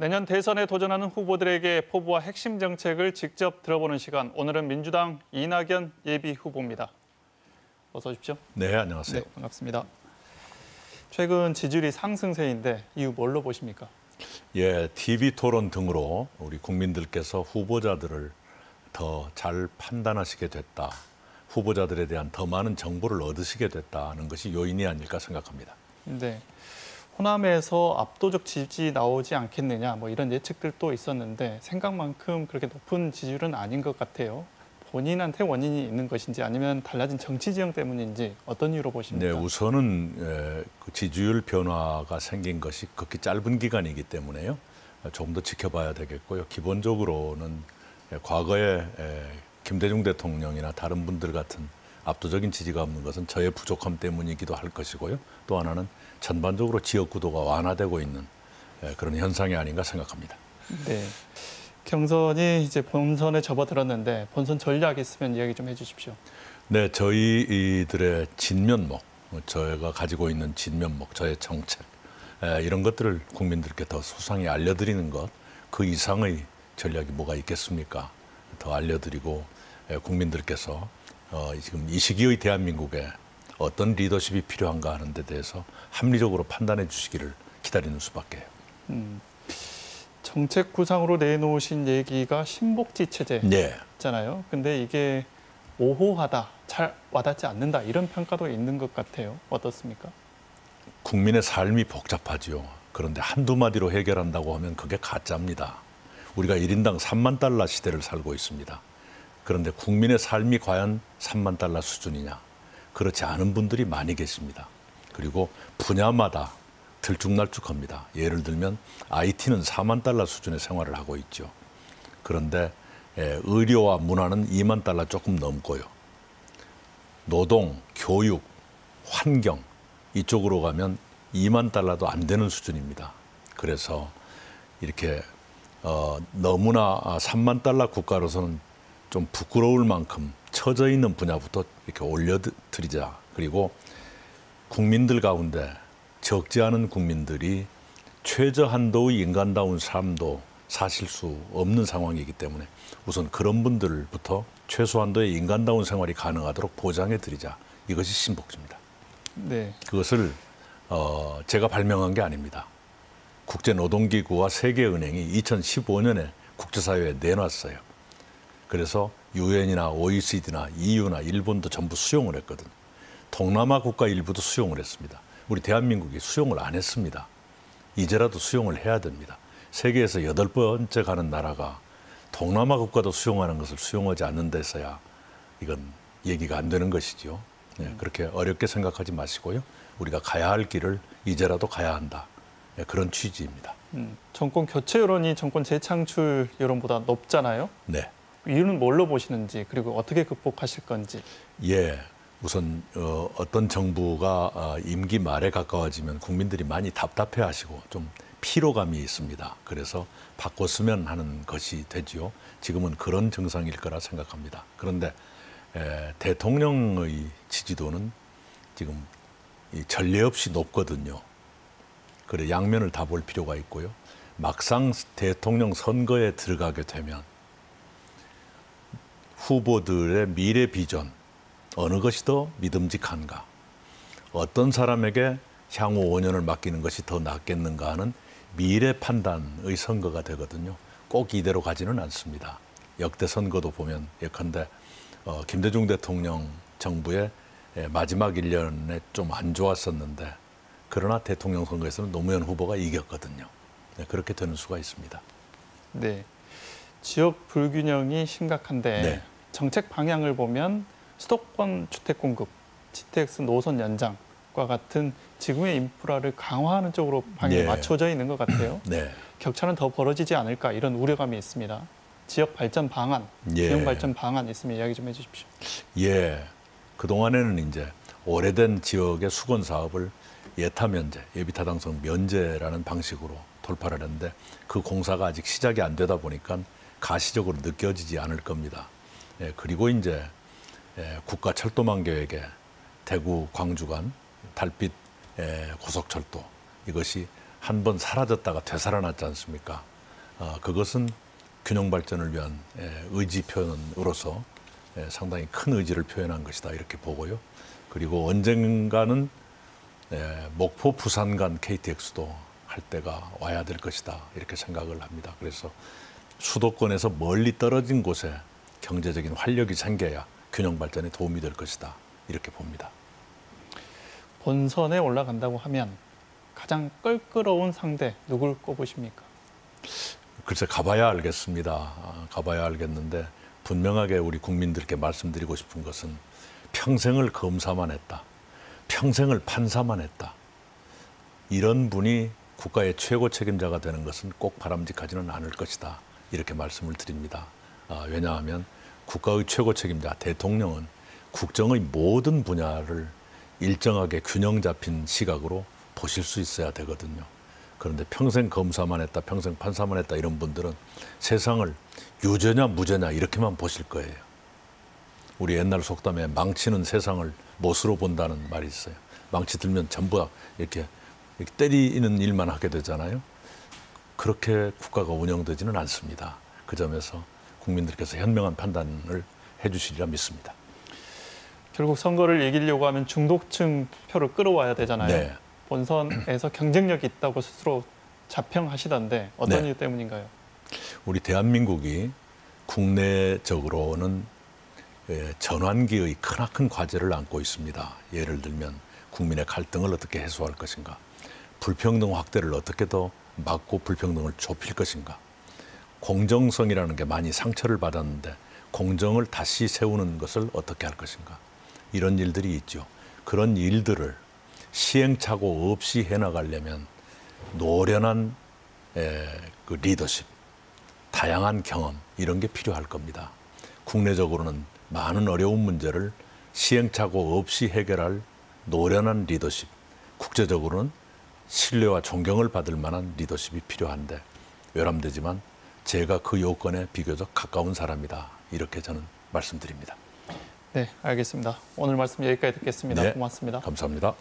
내년 대선에 도전하는 후보들에게 포부와 핵심 정책을 직접 들어보는 시간. 오늘은 민주당 이낙연 예비 후보입니다. 어서 오십시오. 네, 안녕하세요. 네, 반갑습니다. 최근 지지율이 상승세인데 이유 뭘로 보십니까? 예, TV 토론 등으로 우리 국민들께서 후보자들을 더 잘 판단하시게 됐다. 후보자들에 대한 더 많은 정보를 얻으시게 됐다는 것이 요인이 아닐까 생각합니다. 네. 호남에서 압도적 지지 나오지 않겠느냐 뭐 이런 예측들도 있었는데 생각만큼 그렇게 높은 지지율은 아닌 것 같아요. 본인한테 원인이 있는 것인지 아니면 달라진 정치 지형 때문인지 어떤 이유로 보십니까? 네, 우선은 그 지지율 변화가 생긴 것이 극히 짧은 기간이기 때문에요. 조금 더 지켜봐야 되겠고요. 기본적으로는 과거에 김대중 대통령이나 다른 분들 같은 압도적인 지지가 없는 것은 저의 부족함 때문이기도 할 것이고요. 또 하나는 전반적으로 지역 구도가 완화되고 있는 그런 현상이 아닌가 생각합니다. 네. 경선이 이제 본선에 접어들었는데 본선 전략 있으면 이야기 좀 해주십시오. 네, 저희들의 진면목, 저희가 가지고 있는 진면목, 저의 정책 이런 것들을 국민들께 더 소상히 알려드리는 것, 그 이상의 전략이 뭐가 있겠습니까? 더 알려드리고 국민들께서 지금 이 시기의 대한민국에 어떤 리더십이 필요한가 하는 데 대해서 합리적으로 판단해 주시기를 기다리는 수밖에요. 정책 구상으로 내놓으신 얘기가 신복지 체제잖아요. 네. 근데 이게 모호하다, 잘 와닿지 않는다 이런 평가도 있는 것 같아요. 어떻습니까? 국민의 삶이 복잡하지요. 그런데 한두 마디로 해결한다고 하면 그게 가짜입니다. 우리가 1인당 3만 달러 시대를 살고 있습니다. 그런데 국민의 삶이 과연 3만 달러 수준이냐? 그렇지 않은 분들이 많이 계십니다. 그리고 분야마다 들쭉날쭉합니다. 예를 들면 IT는 4만 달러 수준의 생활을 하고 있죠. 그런데 의료와 문화는 2만 달러 조금 넘고요. 노동, 교육, 환경 이쪽으로 가면 2만 달러도 안 되는 수준입니다. 그래서 이렇게 너무나 3만 달러 국가로서는 좀 부끄러울 만큼 처져 있는 분야부터 이렇게 올려드리자. 그리고 국민들 가운데 적지 않은 국민들이 최저한도의 인간다운 삶도 사실 수 없는 상황이기 때문에 우선 그런 분들부터 최소한도의 인간다운 생활이 가능하도록 보장해드리자. 이것이 신복지입니다. 네. 그것을 제가 발명한 게 아닙니다. 국제노동기구와 세계은행이 2015년에 국제사회에 내놨어요. 그래서 유엔이나 OECD나 EU나 일본도 전부 수용을 했거든요. 동남아 국가 일부도 수용을 했습니다. 우리 대한민국이 수용을 안 했습니다. 이제라도 수용을 해야 됩니다. 세계에서 8번째 가는 나라가 동남아 국가도 수용하는 것을 수용하지 않는 데서야 이건 얘기가 안 되는 것이죠. 네, 그렇게 어렵게 생각하지 마시고요. 우리가 가야 할 길을 이제라도 가야 한다. 네, 그런 취지입니다. 정권 교체 여론이 정권 재창출 여론보다 높잖아요. 네. 이유는 뭘로 보시는지 그리고 어떻게 극복하실 건지. 예. 우선 어떤 정부가 임기 말에 가까워지면 국민들이 많이 답답해하시고 좀 피로감이 있습니다. 그래서 바꿨으면 하는 것이 되지요. 지금은 그런 증상일 거라 생각합니다. 그런데 대통령의 지지도는 지금 전례 없이 높거든요. 그래 양면을 다 볼 필요가 있고요. 막상 대통령 선거에 들어가게 되면 후보들의 미래 비전 어느 것이 더 믿음직한가? 어떤 사람에게 향후 5년을 맡기는 것이 더 낫겠는가 하는 미래 판단의 선거가 되거든요. 꼭 이대로 가지는 않습니다. 역대 선거도 보면 예컨대 김대중 대통령 정부의 마지막 1년에 좀 안 좋았었는데 그러나 대통령 선거에서는 노무현 후보가 이겼거든요. 그렇게 되는 수가 있습니다. 네, 지역 불균형이 심각한데 네. 정책 방향을 보면 수도권 주택 공급, GTX 노선 연장과 같은 지금의 인프라를 강화하는 쪽으로 방향이 네. 맞춰져 있는 것 같아요. 네. 격차는 더 벌어지지 않을까 이런 우려감이 있습니다. 지역 발전 방안, 지역 발전 방안 있으면 이야기 좀 해주십시오. 예, 그동안에는 이제 오래된 지역의 수건 사업을 예타 면제, 예비타당성 면제라는 방식으로 돌파를 했는데 그 공사가 아직 시작이 안 되다 보니까 가시적으로 느껴지지 않을 겁니다. 예, 그리고 이제 국가 철도망 계획에 대구 광주 간 달빛 고속철도 이것이 한번 사라졌다가 되살아났지 않습니까? 그것은 균형 발전을 위한 의지 표현으로서 상당히 큰 의지를 표현한 것이다 이렇게 보고요. 그리고 언젠가는 목포 부산 간 KTX도 할 때가 와야 될 것이다 이렇게 생각을 합니다. 그래서 수도권에서 멀리 떨어진 곳에 경제적인 활력이 생겨야 균형 발전에 도움이 될 것이다 이렇게 봅니다. 본선에 올라간다고 하면 가장 껄끄러운 상대 누굴 꼽으십니까? 글쎄 가봐야 알겠습니다. 가봐야 알겠는데 분명하게 우리 국민들께 말씀드리고 싶은 것은 평생을 검사만 했다. 평생을 판사만 했다. 이런 분이 국가의 최고 책임자가 되는 것은 꼭 바람직하지는 않을 것이다. 이렇게 말씀을 드립니다. 왜냐하면 국가의 최고 책임자 대통령은 국정의 모든 분야를 일정하게 균형 잡힌 시각으로 보실 수 있어야 되거든요. 그런데 평생 검사만 했다, 평생 판사만 했다 이런 분들은 세상을 유죄냐 무죄냐 이렇게만 보실 거예요. 우리 옛날 속담에 망치는 세상을 못으로 본다는 말이 있어요. 망치 들면 전부 이렇게 때리는 일만 하게 되잖아요. 그렇게 국가가 운영되지는 않습니다. 그 점에서 국민들께서 현명한 판단을 해주시리라 믿습니다. 결국 선거를 이기려고 하면 중도층 표를 끌어와야 되잖아요. 네. 본선에서 경쟁력이 있다고 스스로 자평하시던데 어떤 네. 이유 때문인가요? 우리 대한민국이 국내적으로는 전환기의 크나큰 과제를 안고 있습니다. 예를 들면 국민의 갈등을 어떻게 해소할 것인가, 불평등 확대를 어떻게 더 막고 불평등을 좁힐 것인가, 공정성이라는 게 많이 상처를 받았는데 공정을 다시 세우는 것을 어떻게 할 것인가, 이런 일들이 있죠. 그런 일들을 시행착오 없이 해나가려면 노련한 그 리더십, 다양한 경험 이런 게 필요할 겁니다. 국내적으로는 많은 어려운 문제를 시행착오 없이 해결할 노련한 리더십, 국제적으로는 신뢰와 존경을 받을 만한 리더십이 필요한데 외람되지만 제가 그 요건에 비교적 가까운 사람이다. 이렇게 저는 말씀드립니다. 네, 알겠습니다. 오늘 말씀 여기까지 듣겠습니다. 네, 고맙습니다. 감사합니다.